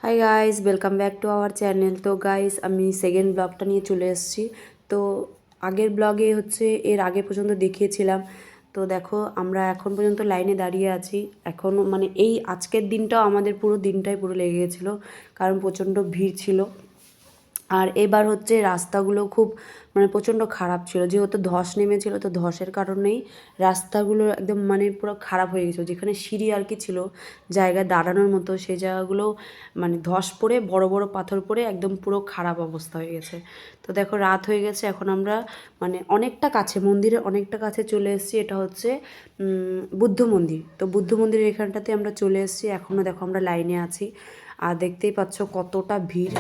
Hi guys, welcome back to our channel. তো guys, আমি second ব্লগটা নিয়ে চলে এসেছি। তো আগের ব্লগে এর আগে পর্যন্ত দেখিয়েছিলাম। তো দেখো, আমরা এখন পর্যন্ত লাইনে দাঁড়িয়ে আছি। এখনও এই আজকের দিনটাও আমাদের পুরো দিনটাই পুরো লেগে গেছিলো, কারণ প্রচণ্ড ভিড় ছিল। আর এবার রাস্তাগুলো খুব প্রচণ্ড খারাপ ছিল, যেহেতু ধস নেমেছিল। তো ধসের কারণেই রাস্তাগুলো একদম পুরো খারাপ হয়ে গেছিলো। যেখানে সিঁড়ি আর কি ছিল, জায়গায় দাঁড়ানোর মতো, সেই জায়গাগুলো ধস পড়ে বড় বড় পাথর পড়ে একদম পুরো খারাপ অবস্থা হয়ে গেছে। তো দেখো, রাত হয়ে গেছে। এখন আমরা অনেকটা কাছে, মন্দিরের অনেকটা কাছে চলে এসেছি। এটা বুদ্ধ মন্দির। তো বুদ্ধ মন্দিরের এখানটাতে আমরা চলে এসেছি। এখনও দেখো আমরা লাইনে আছি, আর দেখতেই পাচ্ছ কতটা ভিড়।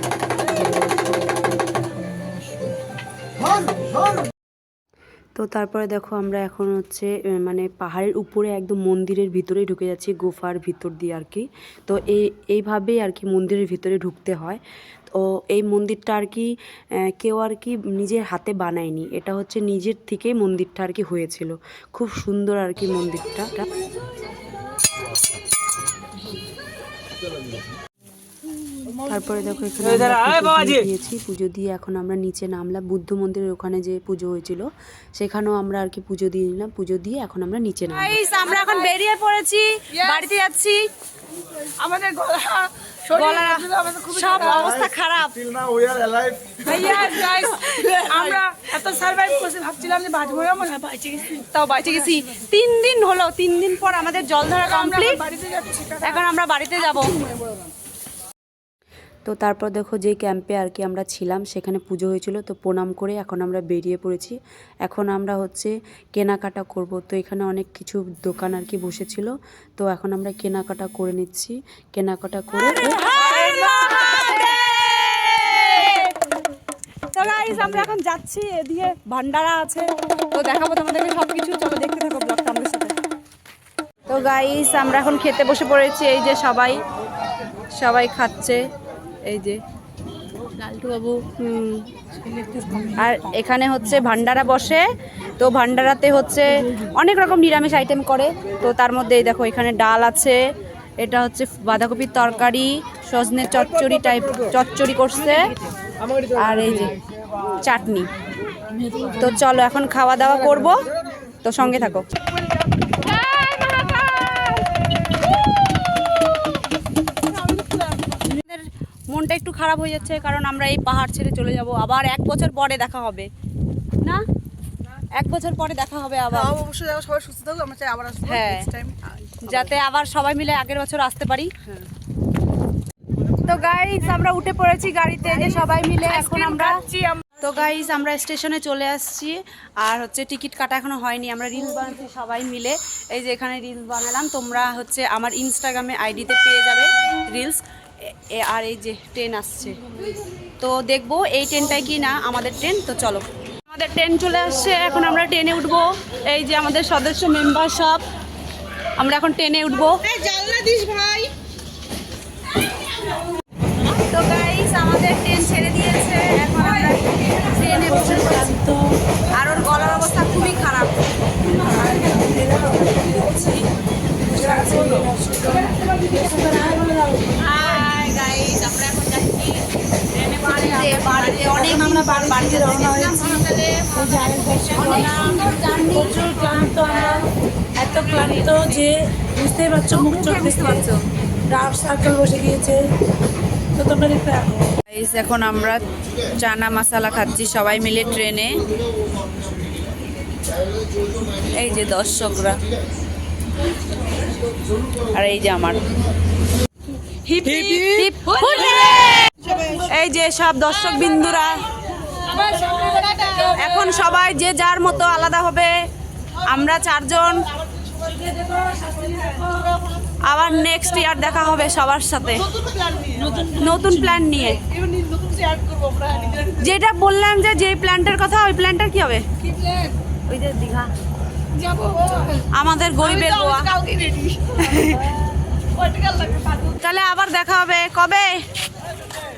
তো তারপরে দেখো, আমরা এখন পাহাড়ের উপরে একদম মন্দিরের ভিতরেই ঢুকে যাচ্ছি, গুফার ভিতর দিয়ে আর কি। তো এইভাবেই আর কি মন্দিরের ভিতরে ঢুকতে হয়। তো এই মন্দিরটা আর কি কেউ আর কি নিজের হাতে বানায়নি, এটা নিজের থেকেই মন্দিরটা আর কি হয়েছিল। খুব সুন্দর আর কি মন্দিরটা। তারপরে দেখো, এখানে দিয়েছি, পুজো দিয়ে এখন আমরা নিচে নামলাম। বুদ্ধ মন্দিরের ওখানে যে পুজো হয়েছিল সেখানেও আমরা আর কি পুজো দিয়ে নিলাম। পুজো দিয়ে এখন আমরা নিচে নামলাম। আমরা এখন বেরিয়ে পড়েছি, বাড়িতে যাচ্ছি। আমাদের সব অবস্থা খারাপ। আমরা এত সার্ভাইভ করছি, ভাবছিলাম যে বাঁচবো না, মনে হয় তাও বাইচে গেছি। 3 দিন হলো, 3 দিন পর আমাদের জল ধরা কমপ্লিট। এখন আমরা বাড়িতে যাব। তো তারপর দেখো, যে ক্যাম্পে আর কি আমরা ছিলাম সেখানে পুজো হয়েছিল। তো প্রণাম করে এখন আমরা বেরিয়ে পড়েছি। এখন আমরা কেনাকাটা করব। তো এখানে অনেক কিছু দোকান আর কি বসেছিল। তো এখন আমরা কেনাকাটা করে নিচ্ছি। কেনাকাটা করে তো গাইস, আমরা এখন যাচ্ছি। এদিকে ভান্ডারা আছে, তো দেখাবো তোমাদেরকে সবকিছু। চলো দেখতে থাকো ব্লগটা আমাদের সাথে। তো গাইস, আমরা এখন খেতে বসে পড়েছি। এই যে সবাই খাচ্ছে। এই যে লালটু বাবু। আর এখানে ভান্ডারা বসে। তো ভান্ডারাতে অনেক রকম নিরামিষ আইটেম করে। তো তার মধ্যে এই দেখো, এখানে ডাল আছে, এটা বাঁধাকপির তরকারি, সজনে চচ্চড়ি করছে, আর এই যে চাটনি। তো চলো এখন খাওয়া দাওয়া করব, তো সঙ্গে থাকো। মনটা একটু খারাপ হয়ে যাচ্ছে, কারণ আমরা এই পাহাড় ছেড়ে চলে যাব। আবার 1 বছর পরে দেখা হবে না, 1 বছর পরে দেখা হবে আবার। অবশ্যই সবাই সুস্থ থাকুক, আমরা চাই আবার আসবো নেক্সট টাইম, যাতে আবার সবাই মিলে আগের বছর আসতে পারি। তো গাইস, আমরা উঠে পড়েছি গাড়িতে, যে সবাই মিলে এখন আমরা। তো গাইস, আমরা স্টেশনে চলে আসছি। আর টিকিট কাটা এখনো হয়নি। আমরা রিলস বানাচ্ছি সবাই মিলে। এই যে এখানে রিলস বানালাম, তোমরা আমার ইনস্টাগ্রামে আইডিতে পেয়ে যাবে রিলস। আর এই যে ট্রেন আসছে, তো দেখবো এই ট্রেনটাই কি না আমাদের ট্রেন। তো চলো, আমাদের ট্রেন চলে আসছে, এখন আমরা ট্রেনে উঠবো। এই যে আমাদের সদস্য মেম্বার সব, আমরা এখন ট্রেনে উঠবো। তো গাইস, আমাদের ট্রেন ছেড়ে দিয়েছে, এখন আমরা ট্রেনে বসে পড়েছি। আর ওর গলার অবস্থা খুবই খারাপ। হাই গাইস, আমরা এখন যাচ্ছি ট্রেনে বাড়িতে। অনেক আমরা বাড়িতে রওনা হয়েছি। প্রচুর ক্লান্ত আমরা, এত ক্লান্ত যে বুঝতেই পারছো, মুখ চোখ বুঝতে পারছো, ডার্ক সার্কেল বসে গিয়েছে। তো তোমরা দেখতে রাখো। এখন আমরা চানা মশলা খাচ্ছি সবাই মিলে ট্রেনে। এই যে দর্শকরা, আর এই যে আমার এই যে সব দর্শক বিন্দুরা। এখন সবাই যে যার মতো আলাদা হবে। আমরা 4 জন, আবার নেক্সট ইয়ার দেখা হবে সবার সাথে নতুন প্ল্যান নিয়ে। যেটা বললাম, যে প্ল্যানটার কথা, ওই প্ল্যানটার কি হবে? ওই যে দীঘা আমাদের গরিবের গোয়া। তাহলে আবার দেখা হবে কবে?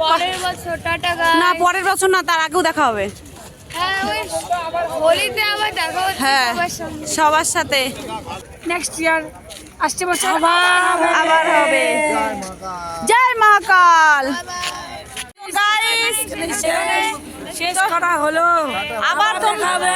পরের বছর। Tata guys. না, পরের বছর না, তার আগেও দেখা হবে। হ্যাঁ, ওই হোলিতে আবার দেখা হচ্ছে হ্যাঁ, সবার সাথে। নেক্সট ইয়ার আসছে বছর আবার হবে। জয় মহাকাল। সকাল। গাইস শেষ করা হলো, আবার দেখা হবে